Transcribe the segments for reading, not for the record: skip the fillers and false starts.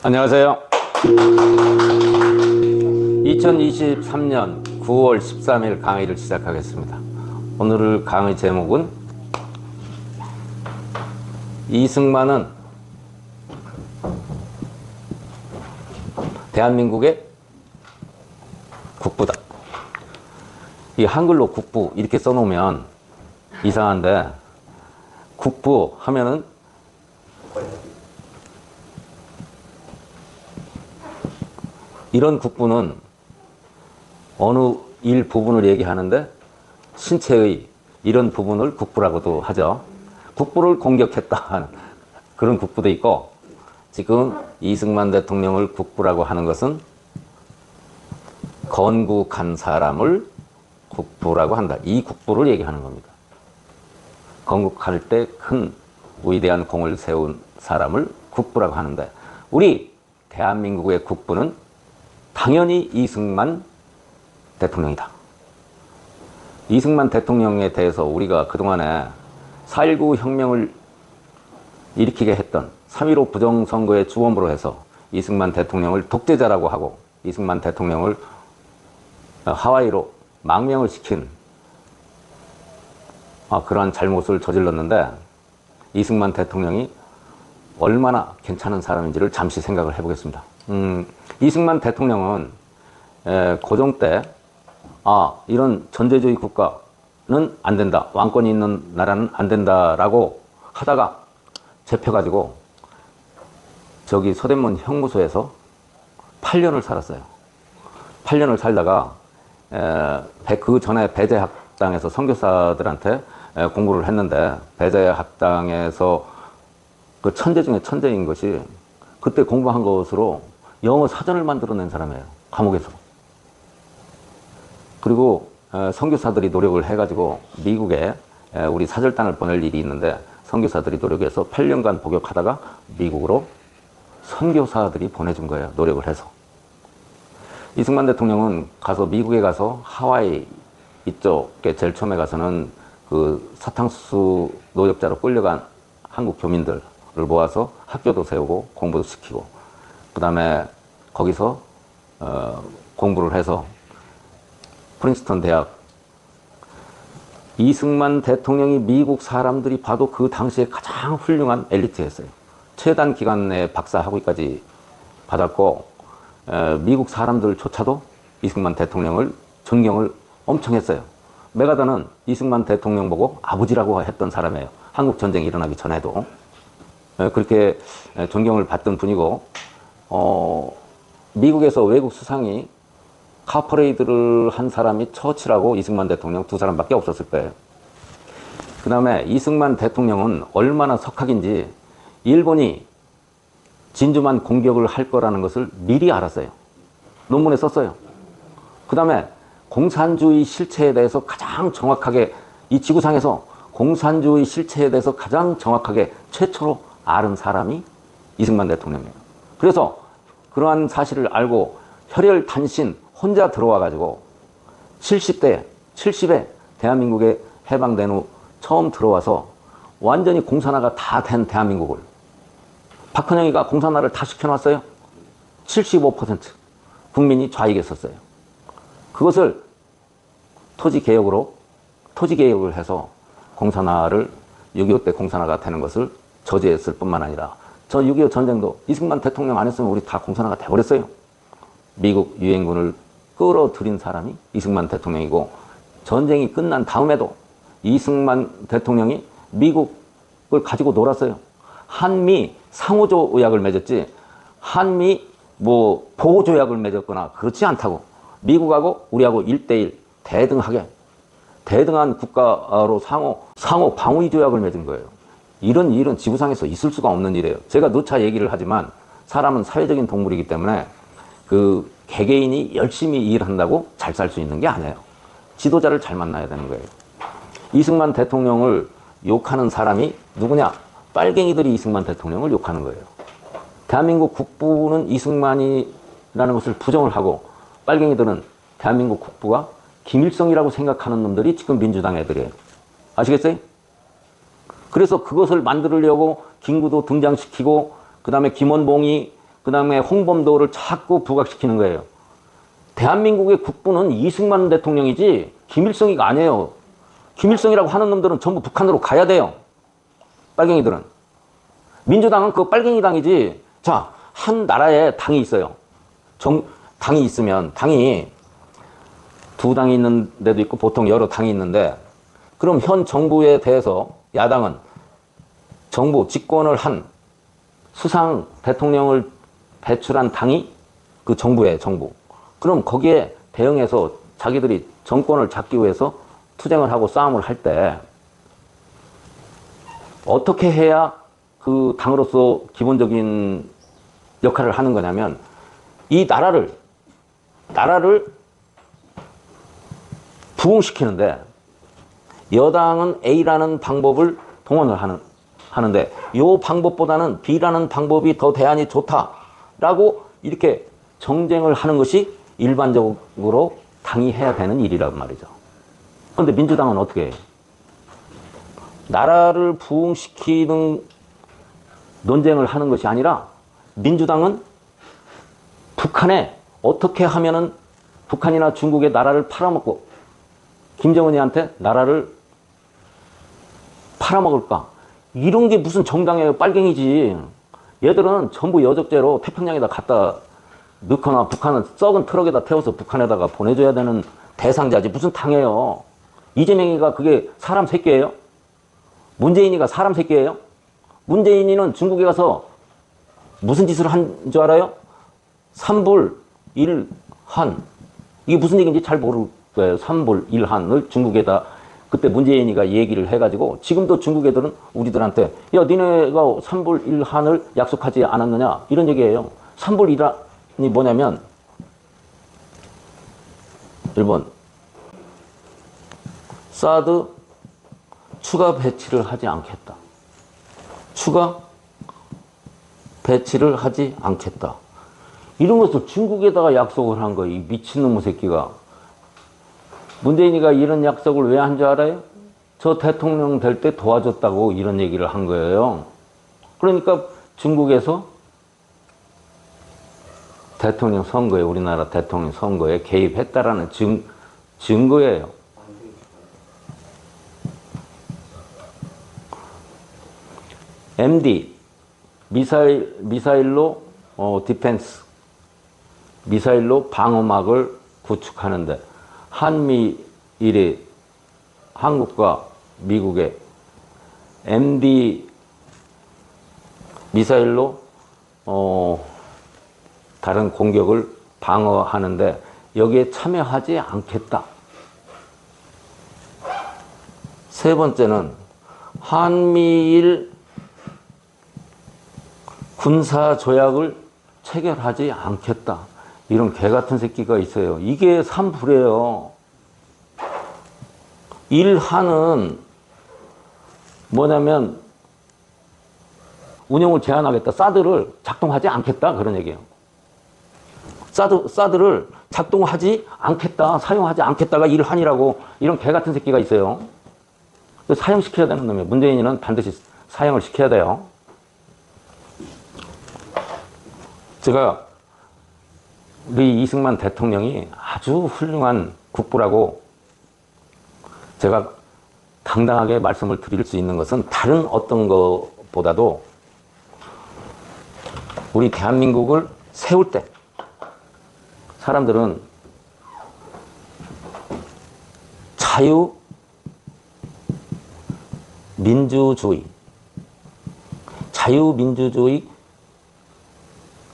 안녕하세요. 2023년 9월 13일 강의를 시작하겠습니다. 오늘 강의 제목은 이승만은 대한민국의 국부다. 이 한글로 국부 이렇게 써놓으면 이상한데, 국부 하면은 이런 국부는 어느 일부분을 얘기하는데 신체의 이런 부분을 국부라고도 하죠. 국부를 공격했다 하는 그런 국부도 있고, 지금 이승만 대통령을 국부라고 하는 것은 건국한 사람을 국부라고 한다. 이 국부를 얘기하는 겁니다. 건국할 때 큰 위대한 공을 세운 사람을 국부라고 하는데, 우리 대한민국의 국부는 당연히 이승만 대통령이다. 이승만 대통령에 대해서 우리가 그동안에 4.19 혁명을 일으키게 했던 3.15 부정선거의 주범으로 해서 이승만 대통령을 독재자라고 하고, 이승만 대통령을 하와이로 망명을 시킨 그러한 잘못을 저질렀는데, 이승만 대통령이 얼마나 괜찮은 사람인지를 잠시 생각을 해보겠습니다. 이승만 대통령은 고종 때 이런 전제주의 국가는 안 된다, 왕권이 있는 나라는 안 된다라고 하다가 잡혀가지고 저기 서대문 형무소에서 8년을 살았어요. 8년을 살다가 그 전에 배제학당에서 선교사들한테 공부를 했는데, 배제학당에서 그 천재 중에 천재인 것이 그때 공부한 것으로 영어 사전을 만들어낸 사람이에요, 감옥에서. 그리고 선교사들이 노력을 해가지고 미국에 우리 사절단을 보낼 일이 있는데, 선교사들이 노력해서 8년간 복역하다가 미국으로 선교사들이 보내준 거예요, 노력을 해서. 이승만 대통령은 미국에 가서 하와이 이쪽에 제일 처음에 가서는 그 사탕수수 노역자로 끌려간 한국 교민들을 모아서 학교도 세우고 공부도 시키고, 그 다음에 거기서 공부를 해서 프린스턴 대학, 이승만 대통령이 미국 사람들이 봐도 그 당시에 가장 훌륭한 엘리트였어요. 최단 기간 내에 박사 학위까지 받았고, 미국 사람들조차도 이승만 대통령을 존경을 엄청 했어요. 메가더는 이승만 대통령 보고 아버지라고 했던 사람이에요, 한국 전쟁이 일어나기 전에도. 그렇게 존경을 받던 분이고, 미국에서 외국 수상이 카퍼레이드를 한 사람이 처칠하고 이승만 대통령 두 사람밖에 없었을 거예요. 그 다음에 이승만 대통령은 얼마나 석학인지 일본이 진주만 공격을 할 거라는 것을 미리 알았어요. 논문에 썼어요. 그 다음에 공산주의 실체에 대해서 가장 정확하게, 이 지구상에서 공산주의 실체에 대해서 가장 정확하게 최초로 아는 사람이 이승만 대통령이에요. 그래서 그러한 사실을 알고 혈혈단신 혼자 들어와 가지고 70에 대한민국에 해방된 후 처음 들어와서 완전히 공산화가 다 된 대한민국을, 박헌영이가 공산화를 다 시켜놨어요. 75% 국민이 좌익했었어요. 그것을 토지개혁을 해서 공산화를, 6.25 때 공산화가 되는 것을 저지했을 뿐만 아니라, 저 6.25 전쟁도 이승만 대통령 안 했으면 우리 다 공산화가 돼버렸어요. 미국 유엔군을 끌어들인 사람이 이승만 대통령이고, 전쟁이 끝난 다음에도 이승만 대통령이 미국을 가지고 놀았어요. 한미 상호조 의약을 맺었지, 한미 보호조약을 맺었거나 그렇지 않다고. 미국하고 우리하고 1대1 대등한 국가로 상호 방위 조약을 맺은 거예요. 이런 일은 지구상에서 있을 수가 없는 일이에요. 제가 누차 얘기를 하지만 사람은 사회적인 동물이기 때문에 그 개개인이 열심히 일한다고 잘 살 수 있는 게 아니에요. 지도자를 잘 만나야 되는 거예요. 이승만 대통령을 욕하는 사람이 누구냐? 빨갱이들이 이승만 대통령을 욕하는 거예요. 대한민국 국부는 이승만이라는 것을 부정을 하고, 빨갱이들은 대한민국 국부가 김일성이라고 생각하는 놈들이 지금 민주당 애들이에요. 아시겠어요? 그래서 그것을 만들려고 김구도 등장시키고, 그 다음에 김원봉이 그 다음에 홍범도를 자꾸 부각시키는 거예요. 대한민국의 국부는 이승만 대통령이지 김일성이가 아니에요. 김일성이라고 하는 놈들은 전부 북한으로 가야 돼요. 빨갱이들은. 민주당은 그 빨갱이 당이지. 자, 한 나라에 당이 있어요. 당이 있으면 당이 두 당이 있는 데도 있고 보통 여러 당이 있는데, 그럼 현 정부에 대해서 야당은 정부 집권을 한 수상 대통령을 배출한 당이 그 정부예요. 정부. 그럼 거기에 대응해서 자기들이 정권을 잡기 위해서 투쟁을 하고 싸움을 할 때 어떻게 해야 그 당으로서 기본적인 역할을 하는 거냐면, 이 나라를 부흥시키는데 여당은 A라는 방법을 동원을 하는데 이 방법보다는 B라는 방법이 더 대안이 좋다라고 이렇게 정쟁을 하는 것이 일반적으로 당이 해야 되는 일이란 말이죠. 그런데 민주당은 어떻게 해요? 나라를 부흥시키는 논쟁을 하는 것이 아니라 민주당은 북한에 어떻게 하면은 북한이나 중국의 나라를 팔아먹고 김정은이한테 나라를 팔아먹을까? 이런 게 무슨 정당이에요. 빨갱이지. 얘들은 전부 여적죄로 태평양에다 갖다 넣거나 북한은 썩은 트럭에다 태워서 북한에다가 보내줘야 되는 대상자지. 무슨 당이에요. 이재명이가 그게 사람 새끼예요? 문재인이가 사람 새끼예요? 문재인이는 중국에 가서 무슨 짓을 한 줄 알아요? 삼불일한. 이게 무슨 얘기인지 잘 모를 거예요. 삼불일한을 중국에다 그때 문재인이가 얘기를 해가지고, 지금도 중국 애들은 우리들한테 야, 니네가 삼불일한을 약속하지 않았느냐 이런 얘기예요. 삼불일한이 뭐냐면 1번 사드 추가 배치를 하지 않겠다. 추가 배치를 하지 않겠다. 이런 것을 중국에다가 약속을 한 거예요. 이 미친놈의 새끼가. 문재인이가 이런 약속을 왜 한 줄 알아요? 저 대통령 될 때 도와줬다고 이런 얘기를 한 거예요. 그러니까 중국에서 대통령 선거에, 우리나라 대통령 선거에 개입했다라는 증거예요. MD, 미사일로 디펜스, 미사일로 방어막을 구축하는데 한미일이 한국과 미국의 MD 미사일로 다른 공격을 방어하는데 여기에 참여하지 않겠다. 세 번째는 한미일 군사조약을 체결하지 않겠다. 이런 개같은 새끼가 있어요. 이게 삼불이에요. 일한은 뭐냐면 운영을 제한하겠다. 사드를 작동하지 않겠다. 그런 얘기예요. 사드를 작동하지 않겠다. 사용하지 않겠다가 일한이라고. 이런 개같은 새끼가 있어요. 사용시켜야 되는 놈이에요. 문재인은 반드시 사용을 시켜야 돼요. 제가 우리 이승만 대통령이 아주 훌륭한 국부라고 제가 당당하게 말씀을 드릴 수 있는 것은 다른 어떤 것보다도 우리 대한민국을 세울 때 사람들은 자유민주주의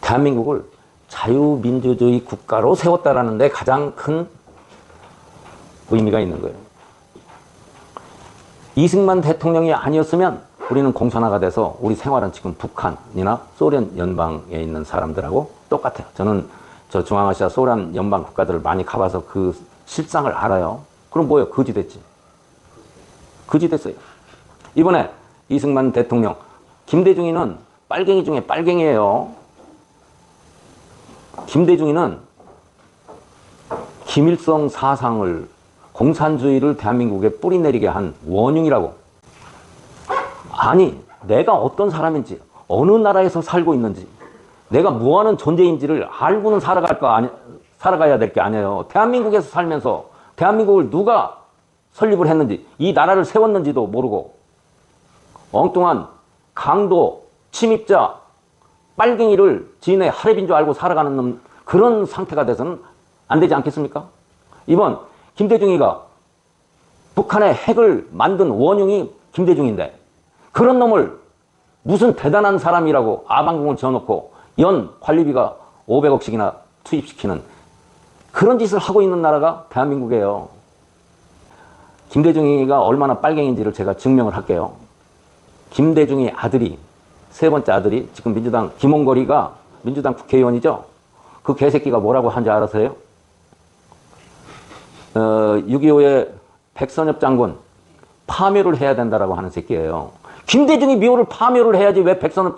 대한민국을 자유민주주의 국가로 세웠다라는 데 가장 큰 의미가 있는 거예요. 이승만 대통령이 아니었으면 우리는 공산화가 돼서 우리 생활은 지금 북한이나 소련 연방에 있는 사람들하고 똑같아요. 저는 저 중앙아시아 소련 연방 국가들을 많이 가봐서 그 실상을 알아요. 그럼 뭐예요? 거지 됐지. 거지 됐어요. 이번에 이승만 대통령, 김대중이는 빨갱이 중에 빨갱이에요. 김대중이는 김일성 사상을, 공산주의를 대한민국에 뿌리내리게 한 원흉이라고. 아니, 내가 어떤 사람인지, 어느 나라에서 살고 있는지, 내가 뭐하는 존재인지를 알고는 살아가야 될 게 아니에요. 대한민국에서 살면서 대한민국을 누가 설립을 했는지, 이 나라를 세웠는지도 모르고 엉뚱한 강도, 침입자, 빨갱이를 지인의 할애비인 줄 알고 살아가는 놈, 그런 상태가 돼서는 안 되지 않겠습니까? 이번 김대중이가 북한의 핵을 만든 원흉이 김대중인데 그런 놈을 무슨 대단한 사람이라고 아방궁을 지어놓고 연 관리비가 500억씩이나 투입시키는 그런 짓을 하고 있는 나라가 대한민국이에요. 김대중이가 얼마나 빨갱이인지를 제가 증명을 할게요. 김대중이 아들이, 세 번째 아들이 지금 민주당 김홍거리가 민주당 국회의원이죠. 그 개새끼가 뭐라고 한지 알아서요? 6.25의 백선엽 장군 파묘를 해야 된다라고 하는 새끼예요. 김대중이 묘를 파묘를 해야지 왜 백선엽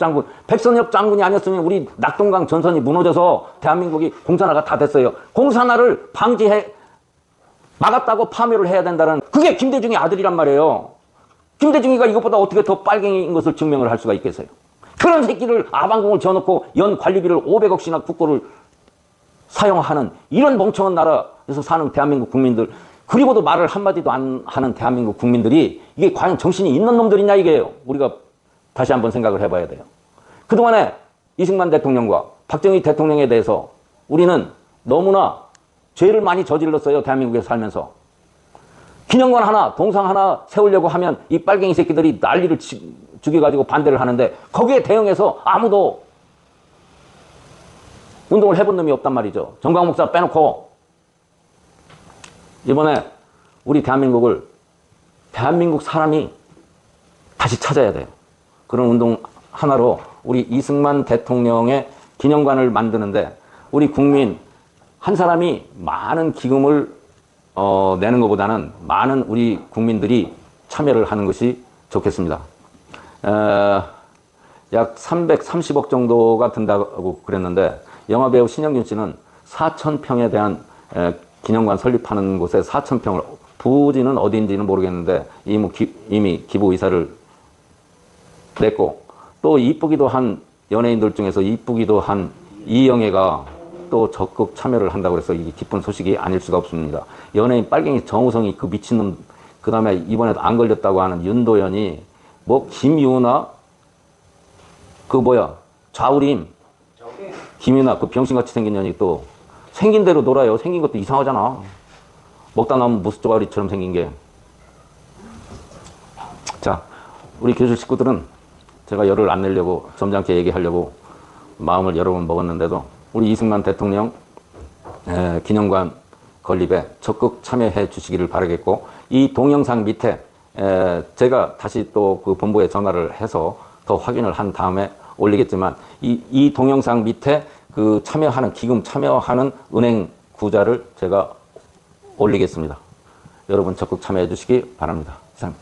장군이 아니었으면 우리 낙동강 전선이 무너져서 대한민국이 공산화가 다 됐어요. 공산화를 막았다고 파묘를 해야 된다는, 그게 김대중의 아들이란 말이에요. 김대중이가 이것보다 어떻게 더 빨갱이인 것을 증명을 할 수가 있겠어요? 그런 새끼를 아방궁을 지어놓고 연 관리비를 500억씩이나 국고를 사용하는 이런 멍청한 나라에서 사는 대한민국 국민들, 그리고도 말을 한마디도 안 하는 대한민국 국민들이 이게 과연 정신이 있는 놈들이냐, 이게요. 우리가 다시 한번 생각을 해봐야 돼요. 그동안에 이승만 대통령과 박정희 대통령에 대해서 우리는 너무나 죄를 많이 저질렀어요. 대한민국에 살면서. 기념관 하나, 동상 하나 세우려고 하면 이 빨갱이 새끼들이 난리를 죽여가지고 반대를 하는데 거기에 대응해서 아무도 운동을 해본 놈이 없단 말이죠. 정광 목사 빼놓고. 이번에 우리 대한민국 사람이 다시 찾아야 돼요. 그런 운동 하나로 우리 이승만 대통령의 기념관을 만드는데 우리 국민 한 사람이 많은 기금을 내는 것보다는 많은 우리 국민들이 참여를 하는 것이 좋겠습니다. 약 330억 정도가 든다고 그랬는데 영화배우 신영균 씨는 4,000평에 대한 기념관 설립하는 곳에 4,000평을, 부지는 어디인지는 모르겠는데 이미 기부 의사를 냈고, 또 이쁘기도 한 연예인들 중에서 이쁘기도 한 이영애가 또 적극 참여를 한다고 해서 이게 기쁜 소식이 아닐 수가 없습니다. 연예인 빨갱이 정우성이 그 미친놈, 그 다음에 이번에도 안 걸렸다고 하는 윤도현이 뭐 김유나 좌우림 김유나 그 병신같이 생긴 년이 또 생긴 대로 놀아요. 생긴 것도 이상하잖아. 먹다 남은 무스조가리처럼 생긴 게. 자, 우리 교실 식구들은 제가 열을 안 내려고 점잖게 얘기하려고 마음을 여러 번 먹었는데도 우리 이승만 대통령 기념관 건립에 적극 참여해 주시기를 바라겠고, 이 동영상 밑에 제가 다시 또 그 본부에 전화를 해서 더 확인을 한 다음에 올리겠지만 이 동영상 밑에 그 기금 참여하는 은행 구자를 제가 올리겠습니다. 여러분 적극 참여해 주시기 바랍니다. 이상.